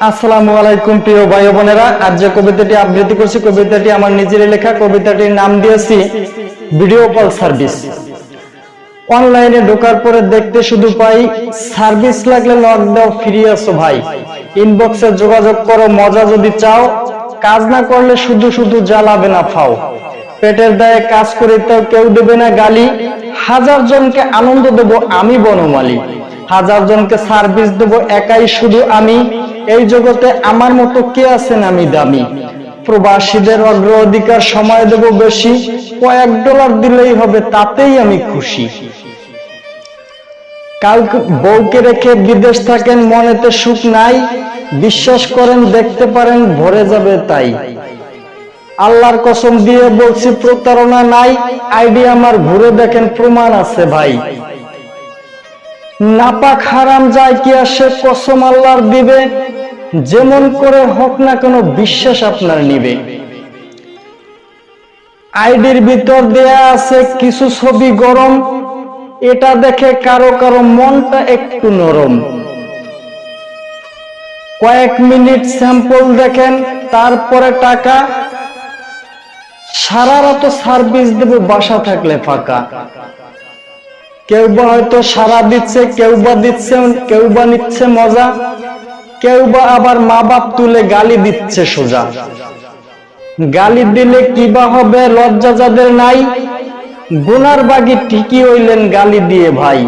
আসসালামু আলাইকুম প্রিয় ভাই বোনেরা, আজ যে কবিতাটি আবৃত্তি করছি কবিতাটি আমার নিজের লেখা। কবিতাটির নাম দিয়েছি ভিডিও কল সার্ভিস। অনলাইনে ঢোকার পরে দেখতে শুধু পাই সার্ভিস লাগলে নক দাও, ফ্রি আছো ভাই। ইনবক্সে যোগাযোগ করো, মজা যদি চাও। কাজ না করলে শুধু শুধু জ্বালাবে না ফাও। পেটের দায়ে কাজ করে তো কেউ দেবে না গালি। হাজার জনকে আনন্দ দেব আমি বনমালী। হাজার জনকে সার্ভিস দেব একাই শুধু আমি। এই জগতে আমার মতো কে আছেন আমি দামি। প্রবাসীদের অগ্রাধিকার সময় দেব বেশি। কয়েক ডলার দিলেই হবে তাতেই আমি খুশি। কাউকে বউকে রেখে বিদেশ থাকেন, মনেতে সুখ নাই। বিশ্বাস করেন দেখতে পারেন ভরে যাবে তাই। আল্লাহর কসম দিয়ে বলছি প্রতারণা নাই। আইডি আমার ঘুরে দেখেন প্রমাণ আছে ভাই। নাপাক হারাম যায় কি আসে কসম আল্লাহর দিবে। যেমন করে হোক না কোনো বিশ্বাস আপনার নিবে। আইডির ভিতর দেয়া আছে কিছু ছবি গরম। এটা দেখে কারো কারো মনটা একটু নরম। কয়েক মিনিট স্যাম্পল দেখেন তারপরে টাকা। সারা রাত সার্ভিস দেবে বাসা থাকলে ফাঁকা। কেউ বা হয়তো সারা দিচ্ছে, কেউ বা দিচ্ছে, কেউ বা নিচ্ছে মজা। কেউ বা আবার মা বাপ তুলে গালি দিচ্ছে সোজা। গালি দিলে কি বা হবে লজ্জা যাদের নাই। গুনার বাগি ঠিকই হইলেন গালি দিয়ে ভাই।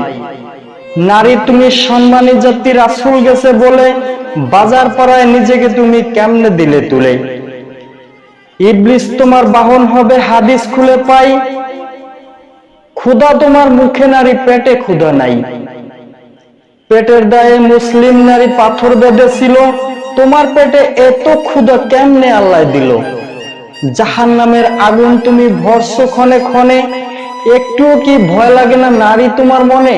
নারী তুমি সম্মানী জাতি রাসূল গেছে বলে। বাজার পাড়ায় নিজেকে তুমি কেমনে দিলে তুলে। ইবলিস তোমার বাহন হবে হাদিস খুলে পাই। ক্ষুধা তোমার মুখে নারী পেটে ক্ষুধা নাই। পেটের দায়ে মুসলিম নারী পাথর বেঁধেছিল। তোমার পেটে এত ক্ষুধা কেমনে আল্লাহ দিল। জাহান্নামের আগুন তুমি ভরছো ক্ষণে ক্ষণে। একটুও কি ভয় লাগে না নারী তোমার মনে।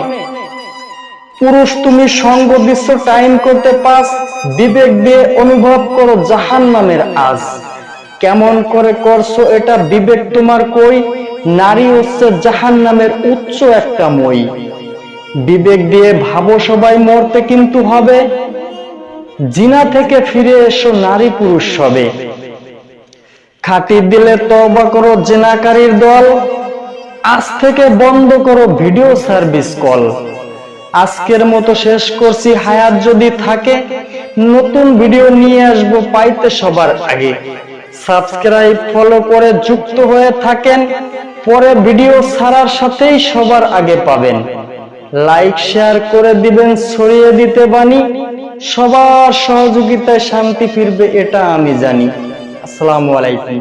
পুরুষ তুমি সঙ্গ দিচ্ছ টাইম করতে পাস। বিবেক দিয়ে অনুভব করো জাহান্নামের আজ। কেমন করে করছো এটা বিবেক তোমার কই। নারী হচ্ছে জাহান্নামের উচ্চ একটা মই। বিবেক দিয়ে ভাবো সবাই মরতে কিন্তু হবে। জিনা থেকে ফিরে এসো নারী পুরুষ সবে। খাঁটি দিলে তওবা করো জিনাকারীর দল। আজ থেকে বন্ধ করো ভিডিও সার্ভিস কল। আজকের মতো শেষ করছি, হায়াত যদি থাকে নতুন ভিডিও নিয়ে আসবো পাইতে সবার আগে। সাবস্ক্রাইব ফলো করে যুক্ত হয়ে থাকেন, পরে ভিডিও ছাড়ার সাথেই সবার আগে পাবেন। লাইক শেয়ার করে দিবেন, ছড়িয়ে দিতে বাণী। সবার সহযোগিতায় শান্তি ফিরবে এটা আমি জানি। আসসালামু আলাইকুম।